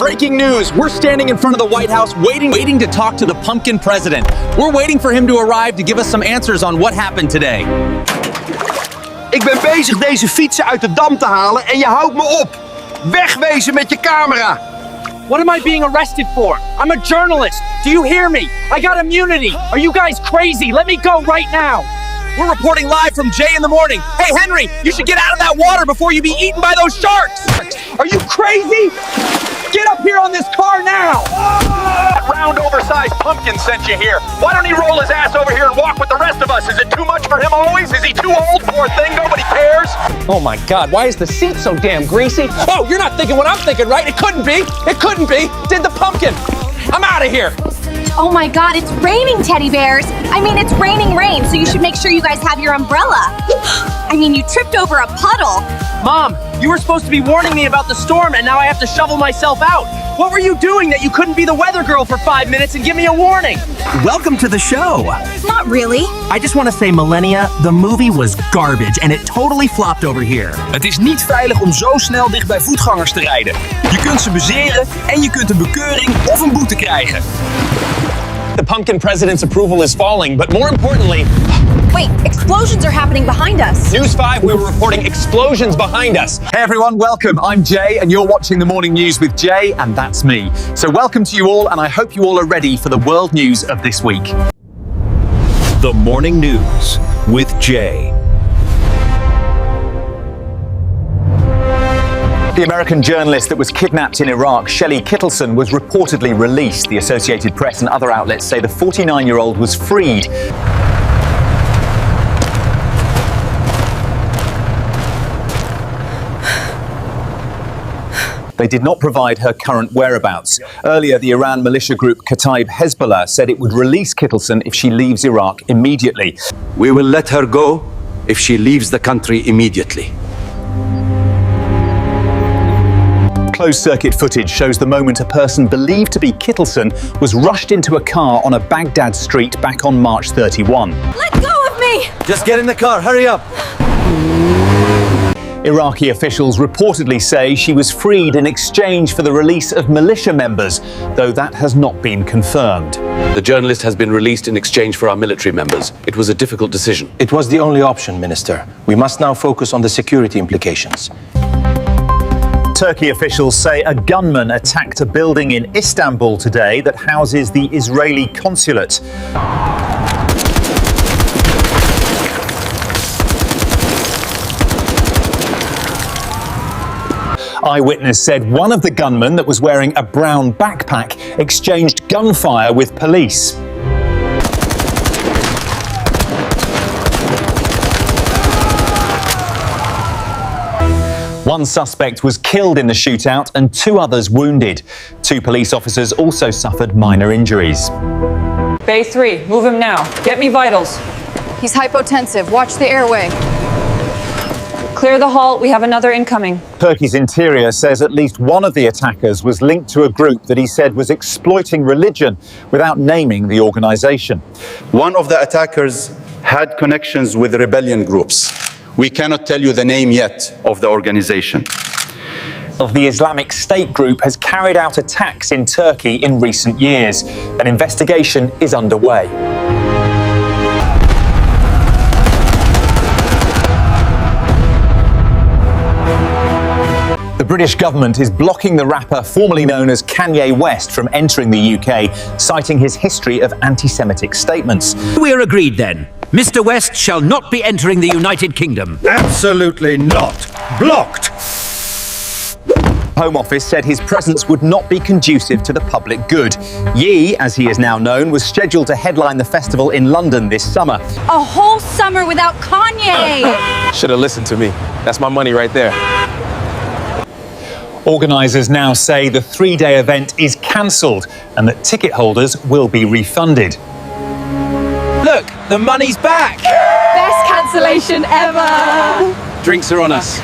Breaking news! We're standing in front of the White House waiting to talk to the pumpkin president. We're waiting for him to arrive to give us some answers on what happened today. Ik ben bezig deze fietsen uit de dam te halen en je houdt me op. Wegwezen met je camera. What am I being arrested for? I'm a journalist. Do you hear me? I got immunity. Are you guys crazy? Let me go right now. We're reporting live from Jay in the morning. Hey, Henry, you should get out of that water before you be eaten by those sharks. Are you crazy? Get up here on this car now. That round, oversized pumpkin sent you here. Why don't he roll his ass over here and walk with the rest of us? Is it too much for him always? Is he too old? Poor thing, nobody cares. Oh my God, why is the seat so damn greasy? Oh, you're not thinking what I'm thinking, right? It couldn't be. It couldn't be. Did the pumpkin. I'm out of here. Oh my God, it's raining teddy bears. I mean, it's raining rain, so you should make sure you guys have your umbrella. I mean, you tripped over a puddle. Mom, you were supposed to be warning me about the storm and now I have to shovel myself out. What were you doing that you couldn't be the weather girl for 5 minutes and give me a warning? Welcome to the show. Not really. I just want to say, Millennia, the movie was garbage and it totally flopped over here. Het is niet veilig om zo snel dicht bij voetgangers te rijden. Je kunt ze bezeren en je kunt een bekeuring of een boete krijgen. The pumpkin president's approval is falling, but more importantly... Wait, explosions are happening behind us. News 5, we were reporting explosions behind us. Hey everyone, welcome. I'm Jay and you're watching the morning news with Jay, and that's me. So welcome to you all, and I hope you all are ready for the world news of this week. The morning news with Jay. The American journalist that was kidnapped in Iraq, Shelley Kittleson, was reportedly released. The Associated Press and other outlets say the 49-year-old was freed. They did not provide her current whereabouts. Earlier, the Iran militia group Kataib Hezbollah said it would release Kittleson if she leaves Iraq immediately. We will let her go if she leaves the country immediately. Closed-circuit footage shows the moment a person believed to be Kittleson was rushed into a car on a Baghdad street back on March 31. Let go of me! Just get in the car, hurry up. Iraqi officials reportedly say she was freed in exchange for the release of militia members, though that has not been confirmed. The journalist has been released in exchange for our military members. It was a difficult decision. It was the only option, Minister. We must now focus on the security implications. Turkey officials say a gunman attacked a building in Istanbul today that houses the Israeli consulate. Eyewitness said one of the gunmen that was wearing a brown backpack exchanged gunfire with police. One suspect was killed in the shootout and 2 others wounded. 2 police officers also suffered minor injuries. Bay 3, move him now. Get me vitals. He's hypotensive. Watch the airway. Clear the hall. We have another incoming. Turkey's interior says at least one of the attackers was linked to a group that he said was exploiting religion without naming the organization. One of the attackers had connections with rebellion groups. We cannot tell you the name yet of the organization. The Islamic State group has carried out attacks in Turkey in recent years. An investigation is underway. The British government is blocking the rapper formerly known as Kanye West from entering the UK, citing his history of anti-Semitic statements. We are agreed then. Mr. West shall not be entering the United Kingdom. Absolutely not. Blocked. Home Office said his presence would not be conducive to the public good. Ye, as he is now known, was scheduled to headline the festival in London this summer. A whole summer without Kanye! Should have listened to me. That's my money right there. Organisers now say the 3-day event is cancelled and that ticket holders will be refunded. Look, the money's back! Best cancellation ever! Drinks are on us.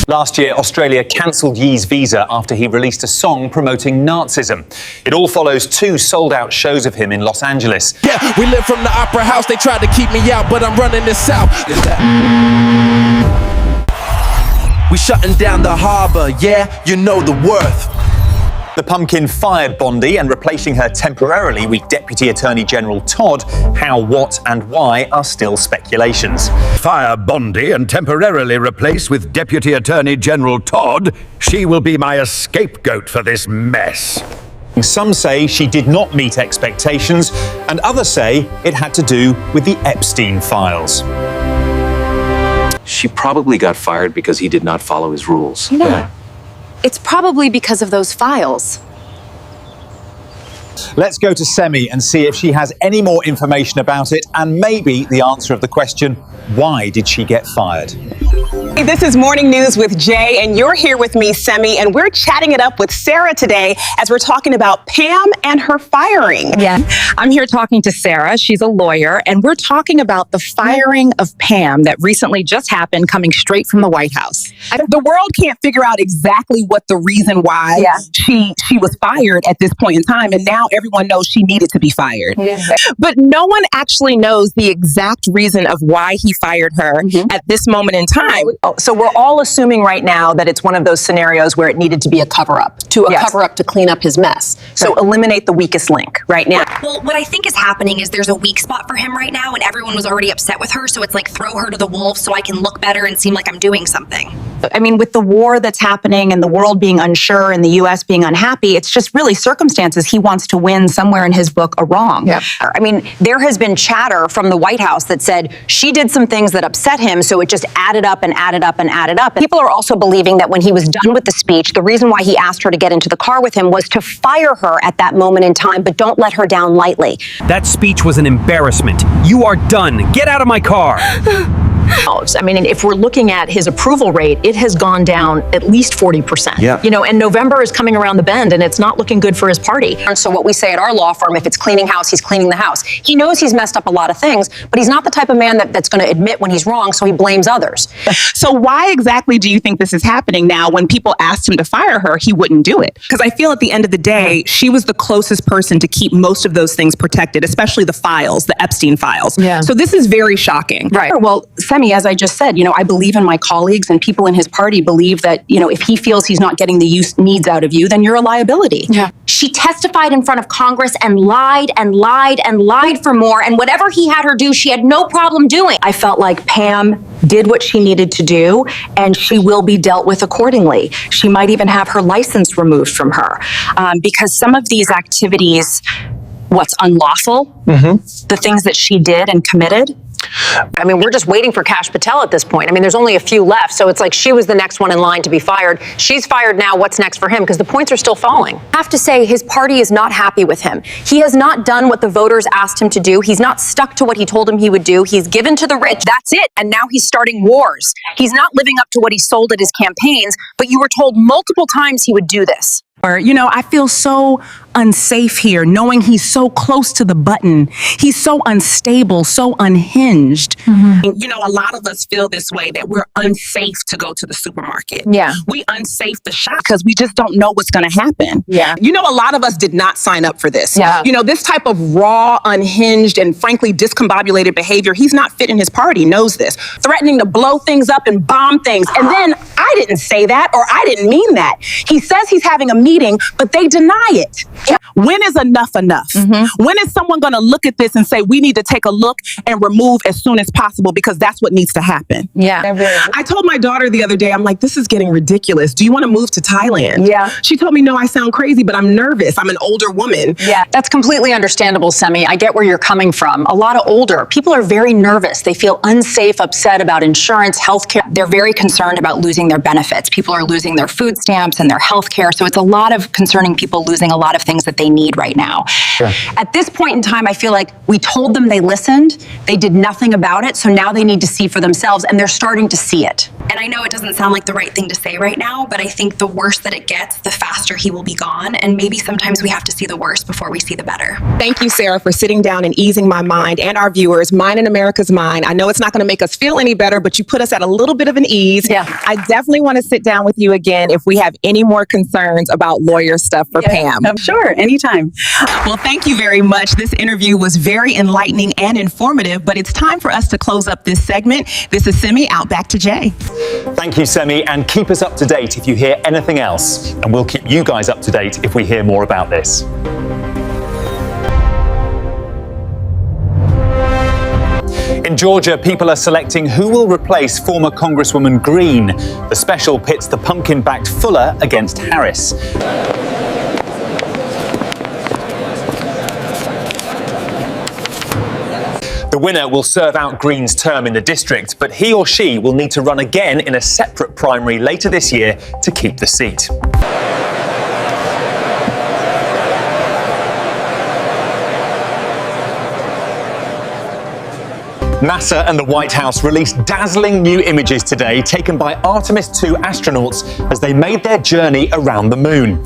Last year, Australia cancelled Ye's visa after he released a song promoting Nazism. It all follows 2 sold-out shows of him in Los Angeles. Yeah, we live from the opera house. They tried to keep me out, but I'm running this out. We shutting down the harbor, yeah, you know the worth. The Pumpkin fired Bondi and replacing her temporarily with Deputy Attorney General Todd. How, what and why are still speculations. Fire Bondi and temporarily replace with Deputy Attorney General Todd. She will be my scapegoat for this mess. Some say she did not meet expectations, and others say it had to do with the Epstein files. She probably got fired because he did not follow his rules. No. It's probably because of those files. Let's go to Semi and see if she has any more information about it, and maybe the answer of the question, why did she get fired? Hey, this is Morning News with Jay, and you're here with me, Semi, and we're chatting it up with Sarah today as we're talking about Pam and her firing. Yeah, I'm here talking to Sarah. She's a lawyer, and we're talking about the firing of Pam that recently just happened, coming straight from the White House. The world can't figure out exactly what the reason why she was fired at this point in time, and now everyone knows she needed to be fired. Yeah. But no one actually knows the exact reason of why he fired her at this moment in time. So we're all assuming right now that it's one of those scenarios where it needed to be a cover-up, cover-up to clean up his mess. So eliminate the weakest link right now. Well, what I think is happening is there's a weak spot for him right now, and everyone was already upset with her, so it's like throw her to the wolves so I can look better and seem like I'm doing something. I mean, with the war that's happening and the world being unsure and the U.S. being unhappy, it's just really circumstances. He wants to win somewhere in his book a wrong. Yep. I mean, there has been chatter from the White House that said she did some things that upset him, so it just added up and added up and added up. People are also believing that when he was done with the speech, the reason why he asked her to get into the car with him was to fire her at that moment in time, but don't let her down lightly. That speech was an embarrassment. You are done. Get out of my car. I mean, if we're looking at his approval rate, it has gone down at least 40%. Yeah. You know, and November is coming around the bend, and it's not looking good for his party. And so what we say at our law firm, if it's cleaning house, he's cleaning the house. He knows he's messed up a lot of things, but he's not the type of man that's going to admit when he's wrong, so he blames others. So why exactly do you think this is happening now? When people asked him to fire her, he wouldn't do it. Because I feel at the end of the day, she was the closest person to keep most of those things protected, especially the files, the Epstein files. Yeah. So this is very shocking. Right. Well, Semi, as I just said, you know, I believe in my colleagues, and people in his party believe that, you know, if he feels he's not getting the needs out of you, then you're a liability. Yeah. She testified in front of Congress and lied and lied and lied for more, and whatever he had her do, she had no problem doing. I felt like Pam did what she needed to do, and she will be dealt with accordingly. She might even have her license removed from her, because some of these activities, what's unlawful, the things that she did and committed. I mean, we're just waiting for Kash Patel at this point. I mean, there's only a few left, so it's like she was the next one in line to be fired. She's fired now. What's next for him? Because the points are still falling. I have to say, his party is not happy with him. He has not done what the voters asked him to do. He's not stuck to what he told him he would do. He's given to the rich. That's it. And now he's starting wars. He's not living up to what he sold at his campaigns, but you were told multiple times he would do this. Or, you know, I feel so unsafe here, knowing he's so close to the button. He's so unstable, so unhinged. You know, a lot of us feel this way, that we're unsafe to go to the supermarket. Yeah. We unsafe to shop because we just don't know what's going to happen. Yeah. You know, a lot of us did not sign up for this. Yeah. You know, this type of raw, unhinged, and frankly discombobulated behavior, he's not fit in his party, knows this. Threatening to blow things up and bomb things. And then, I didn't say that, or I didn't mean that. He says he's having a meeting, but they deny it. When is enough enough? When is someone going to look at this and say, we need to take a look and remove as soon as possible, because that's what needs to happen? Yeah. I told my daughter the other day, I'm like, this is getting ridiculous. Do you want to move to Thailand? Yeah. She told me, no, I sound crazy, but I'm nervous. I'm an older woman. Yeah. That's completely understandable, Semi. I get where you're coming from. A lot of older people are very nervous. They feel unsafe, upset about insurance, healthcare. They're very concerned about losing their benefits. People are losing their food stamps and their healthcare. So it's a lot of concerning people losing a lot of things that they need right now. Sure. At this point in time, I feel like we told them, they listened, they did nothing about it. So now they need to see for themselves, and they're starting to see it. And I know it doesn't sound like the right thing to say right now, but I think the worse that it gets, the faster he will be gone. And maybe sometimes we have to see the worst before we see the better. Thank you, Sarah, for sitting down and easing my mind and our viewers, mine and America's mind. I know it's not going to make us feel any better, but you put us at a little bit of an ease. Yeah. I definitely want to sit down with you again if we have any more concerns about lawyer stuff for Pam. I'm sure, anytime. Well, thank you very much. This interview was very enlightening and informative, but it's time for us to close up this segment. This is Simi, out back to Jay. Thank you, Semi, and keep us up to date if you hear anything else. And we'll keep you guys up to date if we hear more about this. In Georgia, people are selecting who will replace former Congresswoman Green. The special pits the pumpkin-backed Fuller against Harris. The winner will serve out Green's term in the district, but he or she will need to run again in a separate primary later this year to keep the seat. NASA and the White House released dazzling new images today taken by Artemis 2 astronauts as they made their journey around the moon.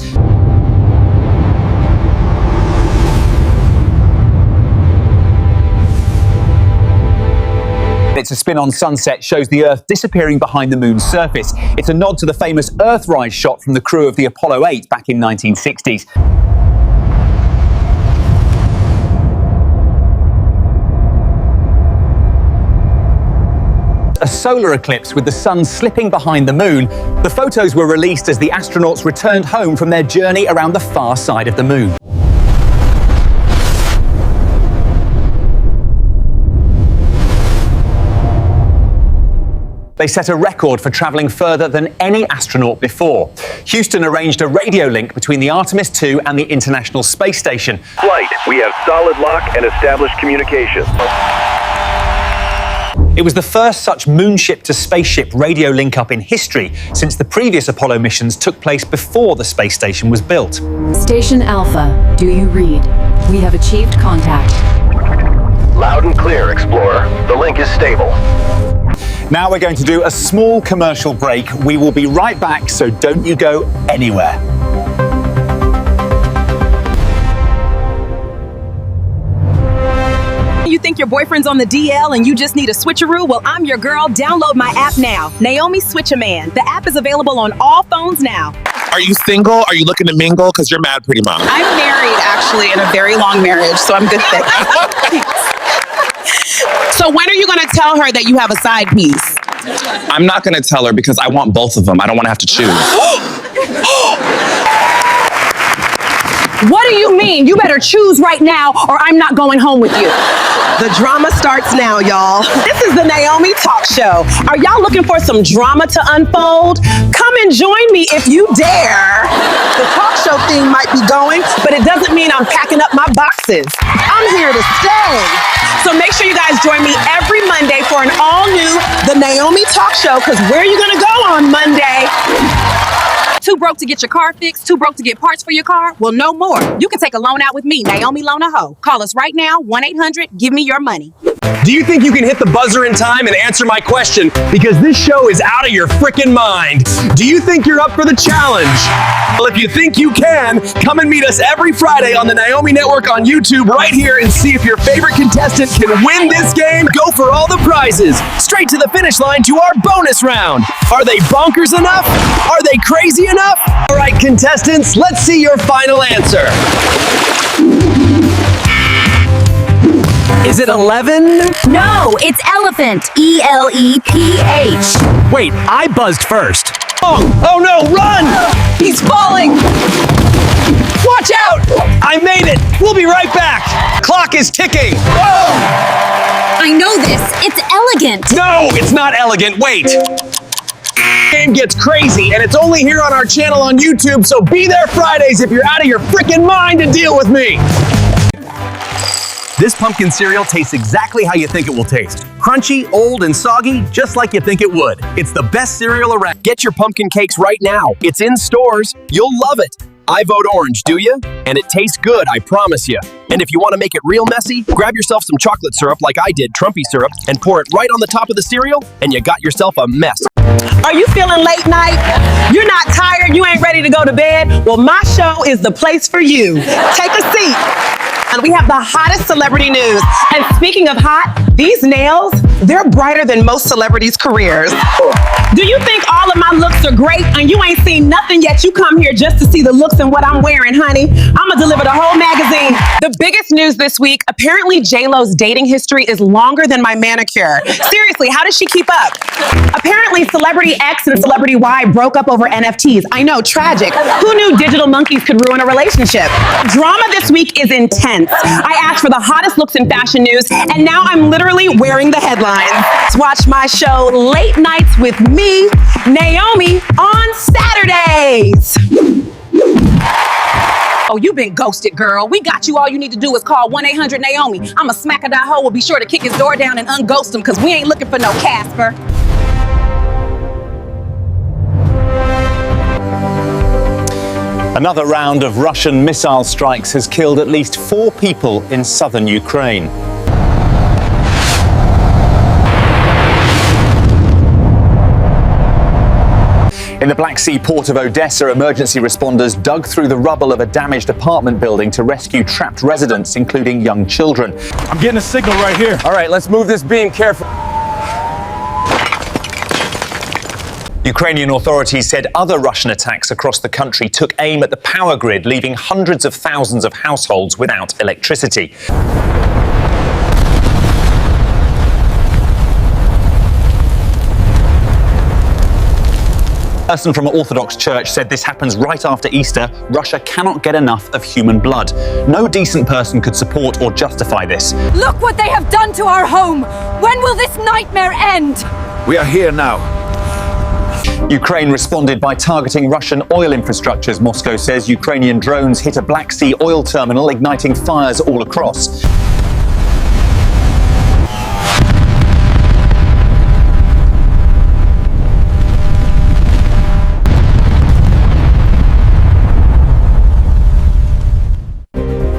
It's a spin-on sunset shows the Earth disappearing behind the moon's surface. It's a nod to the famous Earthrise shot from the crew of the Apollo 8 back in 1960s. A solar eclipse with the sun slipping behind the moon. The photos were released as the astronauts returned home from their journey around the far side of the moon. They set a record for travelling further than any astronaut before. Houston arranged a radio link between the Artemis 2 and the International Space Station. Flight, we have solid lock and established communication. It was the first such moonship-to-spaceship radio link-up in history since the previous Apollo missions took place before the space station was built. Station Alpha, do you read? We have achieved contact. Loud and clear, Explorer. The link is stable. Now we're going to do a small commercial break. We will be right back, so don't you go anywhere. You think your boyfriend's on the DL and you just need a switcheroo? Well, I'm your girl. Download my app now. Naomi Switch-A-Man. The app is available on all phones now. Are you single? Are you looking to mingle? Because you're mad, pretty mom. I'm married, actually, in a very long marriage, so I'm good there. So when are you going to tell her that you have a side piece? I'm not going to tell her because I want both of them. I don't want to have to choose. What do you mean? You better choose right now or I'm not going home with you. The drama starts now, y'all. This is the Naomi Talk Show. Are y'all looking for some drama to unfold? Come and join me if you dare. The talk show theme might be going, but it doesn't mean I'm packing up my boxes. I'm here to stay. So make sure you guys join me every Monday for an all-new The Naomi Talk Show, because where are you going to go on Monday? Too broke to get your car fixed? Too broke to get parts for your car? Well, no more. You can take a loan out with me, Naomi Loan a Hoe. Call us right now, 1-800-GIVE-ME-YOUR-MONEY. Do you think you can hit the buzzer in time and answer my question? Because this show is out of your frickin' mind. Do you think you're up for the challenge? Well, if you think you can, come and meet us every Friday on the Naomi Network on YouTube right here and see if your favorite contestant can win this game. Go for all the prizes. Straight to the finish line to our bonus round. Are they bonkers enough? Are they crazy enough? All right, contestants, let's see your final answer. Is it 11? No, it's elephant. E-L-E-P-H. Wait, I buzzed first. Oh no, run! He's falling! Watch out! I made it! We'll be right back! Clock is ticking! Whoa! I know this. It's elegant. No, it's not elegant. Wait. Game gets crazy, and it's only here on our channel on YouTube, so be there Fridays if you're out of your frickin' mind to deal with me! This pumpkin cereal tastes exactly how you think it will taste. Crunchy, old, and soggy, just like you think it would. It's the best cereal around. Get your pumpkin cakes right now. It's in stores. You'll love it. I vote orange, do you? And it tastes good, I promise you. And if you want to make it real messy, grab yourself some chocolate syrup like I did, Trumpy syrup, and pour it right on the top of the cereal, and you got yourself a mess. Are you feeling late night? You're not tired? You ain't ready to go to bed? Well, my show is the place for you. Take a seat. And we have the hottest celebrity news. And speaking of hot, these nails, they're brighter than most celebrities' careers. Do you think all of my looks are great and you ain't seen nothing yet? You come here just to see the looks and what I'm wearing, honey. I'ma deliver the whole magazine. The biggest news this week, apparently J-Lo's dating history is longer than my manicure. Seriously, how does she keep up? Apparently Celebrity X and Celebrity Y broke up over NFTs. I know, tragic. Who knew digital monkeys could ruin a relationship? Drama this week is intense. I asked for the hottest looks in fashion news and now I'm literally wearing the headlines. Watch my show Late Nights with me, Naomi, on Saturdays. Oh, you've been ghosted, girl. We got you. All you need to do is call 1-800-NAOMI. I'm a smack-a-die-ho. Will be sure to kick his door down and unghost him because we ain't looking for no Casper. Another round of Russian missile strikes has killed at least 4 people in southern Ukraine. In the Black Sea port of Odessa, emergency responders dug through the rubble of a damaged apartment building to rescue trapped residents, including young children. I'm getting a signal right here. All right, let's move this beam carefully. Ukrainian authorities said other Russian attacks across the country took aim at the power grid, leaving hundreds of thousands of households without electricity. A person from an Orthodox church said this happens right after Easter. Russia cannot get enough of human blood. No decent person could support or justify this. Look what they have done to our home! When will this nightmare end? We are here now. Ukraine responded by targeting Russian oil infrastructures. Moscow says Ukrainian drones hit a Black Sea oil terminal, igniting fires all across.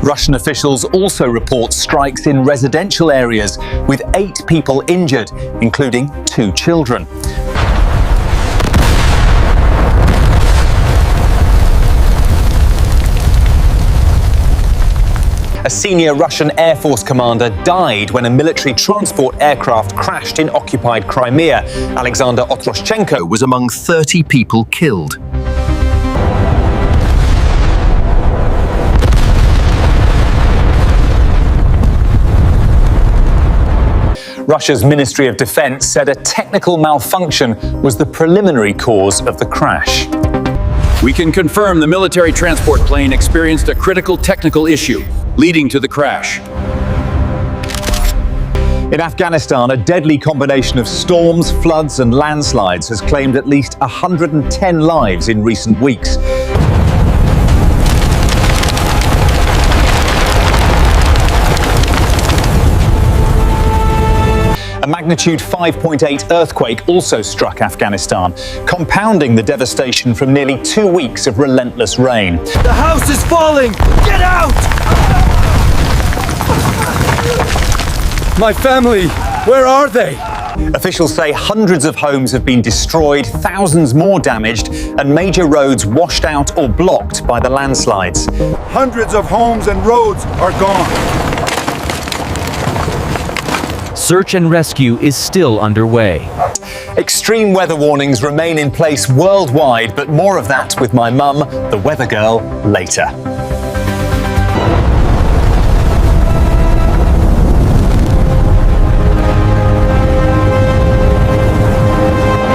Russian officials also report strikes in residential areas, with 8 people injured, including 2 children. A senior Russian Air Force commander died when a military transport aircraft crashed in occupied Crimea. Alexander Otroshchenko was among 30 people killed. Russia's Ministry of Defense said a technical malfunction was the preliminary cause of the crash. We can confirm the military transport plane experienced a critical technical issue, leading to the crash. In Afghanistan, a deadly combination of storms, floods and landslides has claimed at least 110 lives in recent weeks. A magnitude 5.8 earthquake also struck Afghanistan, compounding the devastation from nearly 2 weeks of relentless rain. The house is falling! Get out! My family, where are they? Officials say hundreds of homes have been destroyed, thousands more damaged, and major roads washed out or blocked by the landslides. Hundreds of homes and roads are gone. Search and rescue is still underway. Extreme weather warnings remain in place worldwide, but more of that with my mum, the weather girl, later.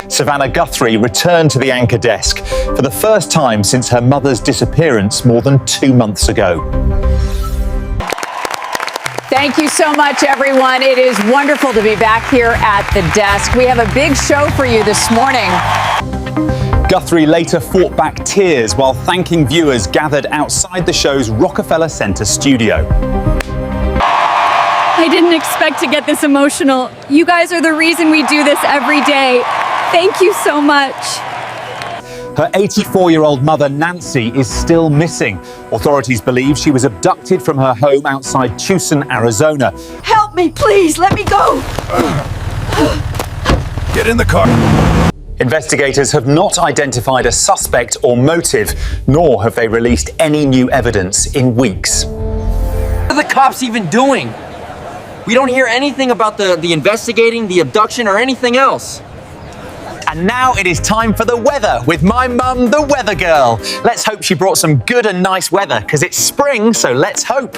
Savannah Guthrie returned to the anchor desk for the first time since her mother's disappearance more than 2 months ago. Thank you so much, everyone. It is wonderful to be back here at the desk. We have a big show for you this morning. Guthrie later fought back tears while thanking viewers gathered outside the show's Rockefeller Center studio. I didn't expect to get this emotional. You guys are the reason we do this every day. Thank you so much. Her 84-year-old mother, Nancy, is still missing. Authorities believe she was abducted from her home outside Tucson, Arizona. Help me, please. Let me go. Get in the car. Investigators have not identified a suspect or motive, nor have they released any new evidence in weeks. What are the cops even doing? We don't hear anything about the investigating, the abduction, or anything else. And now it is time for the weather with my mum, the weather girl. Let's hope she brought some good and nice weather, because it's spring, so let's hope.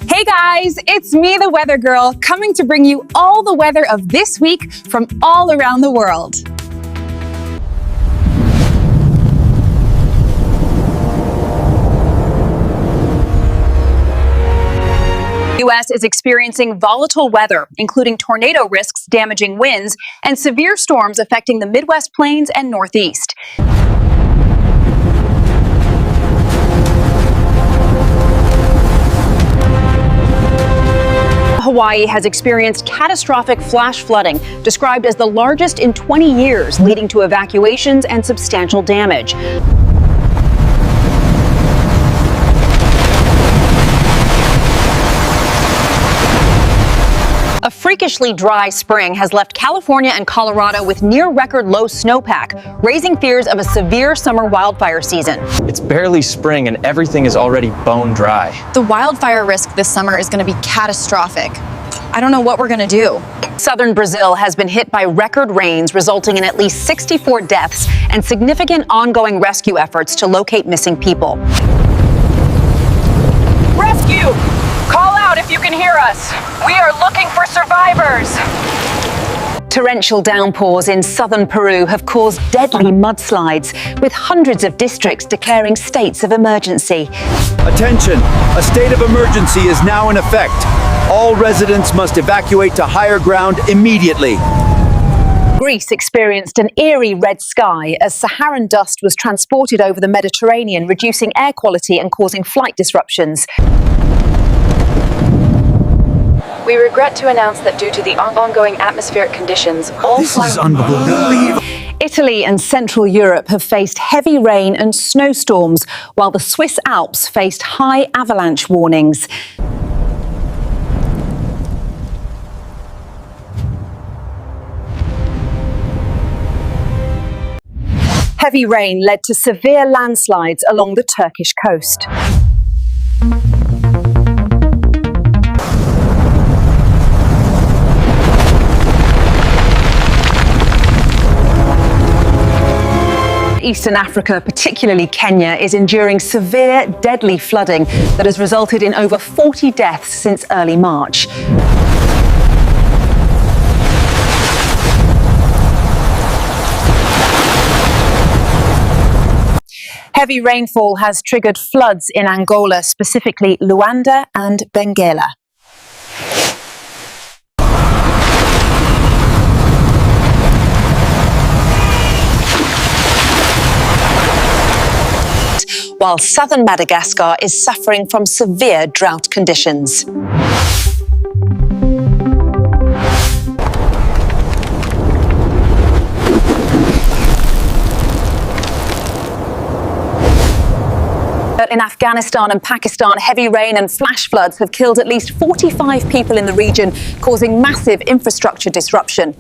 Hey guys, it's me, the weather girl, coming to bring you all the weather of this week from all around the world. The U.S. is experiencing volatile weather, including tornado risks, damaging winds, and severe storms affecting the Midwest Plains and Northeast. Hawaii has experienced catastrophic flash flooding, described as the largest in 20 years, leading to evacuations and substantial damage. A freakishly dry spring has left California and Colorado with near-record low snowpack, raising fears of a severe summer wildfire season. It's barely spring and everything is already bone dry. The wildfire risk this summer is going to be catastrophic. I don't know what we're going to do. Southern Brazil has been hit by record rains, resulting in at least 64 deaths and significant ongoing rescue efforts to locate missing people. Rescue! Call out if you can hear us. We are looking for survivors. Torrential downpours in southern Peru have caused deadly mudslides, with hundreds of districts declaring states of emergency. Attention! A state of emergency is now in effect. All residents must evacuate to higher ground immediately. Greece experienced an eerie red sky as Saharan dust was transported over the Mediterranean, reducing air quality and causing flight disruptions. We regret to announce that due to the ongoing atmospheric conditions, all This is unbelievable. Italy and Central Europe have faced heavy rain and snowstorms, while the Swiss Alps faced high avalanche warnings. Heavy rain led to severe landslides along the Turkish coast. Eastern Africa, particularly Kenya, is enduring severe, deadly flooding that has resulted in over 40 deaths since early March. Heavy rainfall has triggered floods in Angola, specifically Luanda and Benguela. While southern Madagascar is suffering from severe drought conditions. In Afghanistan and Pakistan, heavy rain and flash floods have killed at least 45 people in the region, causing massive infrastructure disruption.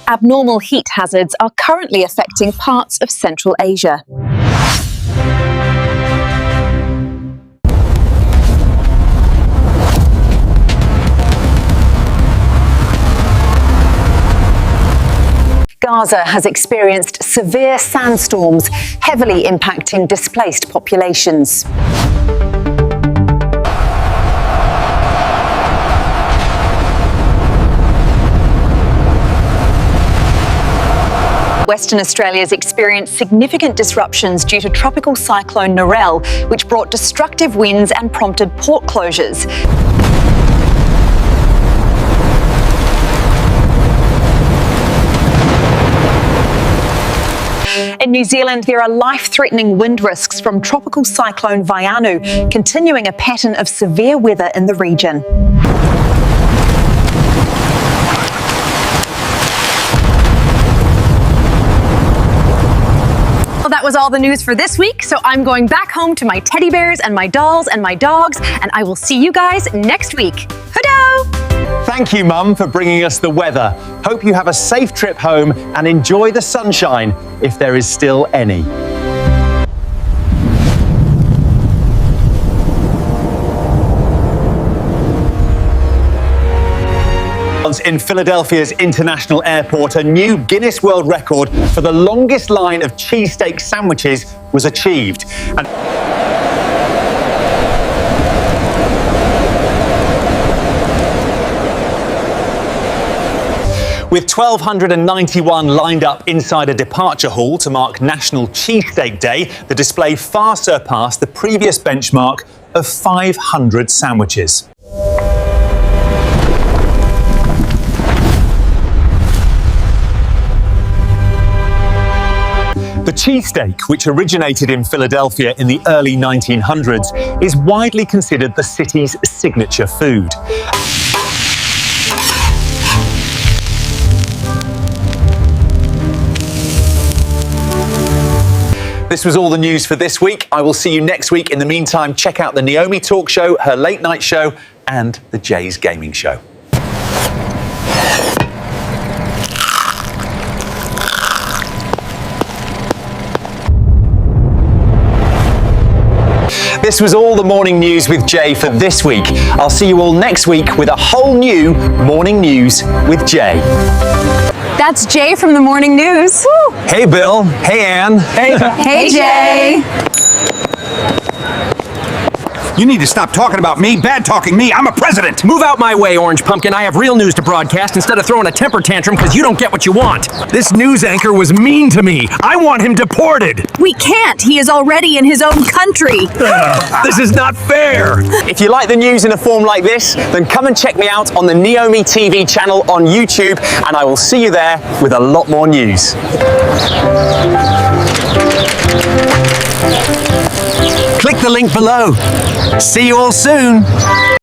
Abnormal heat hazards are currently affecting parts of Central Asia. Gaza has experienced severe sandstorms, heavily impacting displaced populations. Western Australia has experienced significant disruptions due to tropical cyclone Narelle, which brought destructive winds and prompted port closures. In New Zealand, there are life-threatening wind risks from tropical cyclone Vaianu, continuing a pattern of severe weather in the region. Well, that was all the news for this week, so I'm going back home to my teddy bears and my dolls and my dogs, and I will see you guys next week. Hoodoo! Thank you, Mum, for bringing us the weather. Hope you have a safe trip home and enjoy the sunshine, if there is still any. In Philadelphia's International Airport, a new Guinness World Record for the longest line of cheesesteak sandwiches was achieved. And with 1,291 lined up inside a departure hall to mark National Cheesesteak Day, the display far surpassed the previous benchmark of 500 sandwiches. The cheesesteak, which originated in Philadelphia in the early 1900s, is widely considered the city's signature food. This was all the news for this week. I will see you next week. In the meantime, check out the Naomi Talk Show, her late night show, and the Jay's Gaming Show. This was all the morning news with Jay for this week. I'll see you all next week with a whole new Morning News with Jay. That's Jay from the Morning News. Woo. Hey, Bill. Hey, Ann. Hey, Jay. You need to stop talking about me, bad-talking me. I'm a president. Move out my way, Orange Pumpkin. I have real news to broadcast instead of throwing a temper tantrum because you don't get what you want. This news anchor was mean to me. I want him deported. We can't. He is already in his own country. This is not fair. If you like the news in a form like this, then come and check me out on the Naomi TV channel on YouTube, and I will see you there with a lot more news. Click the link below. See you all soon.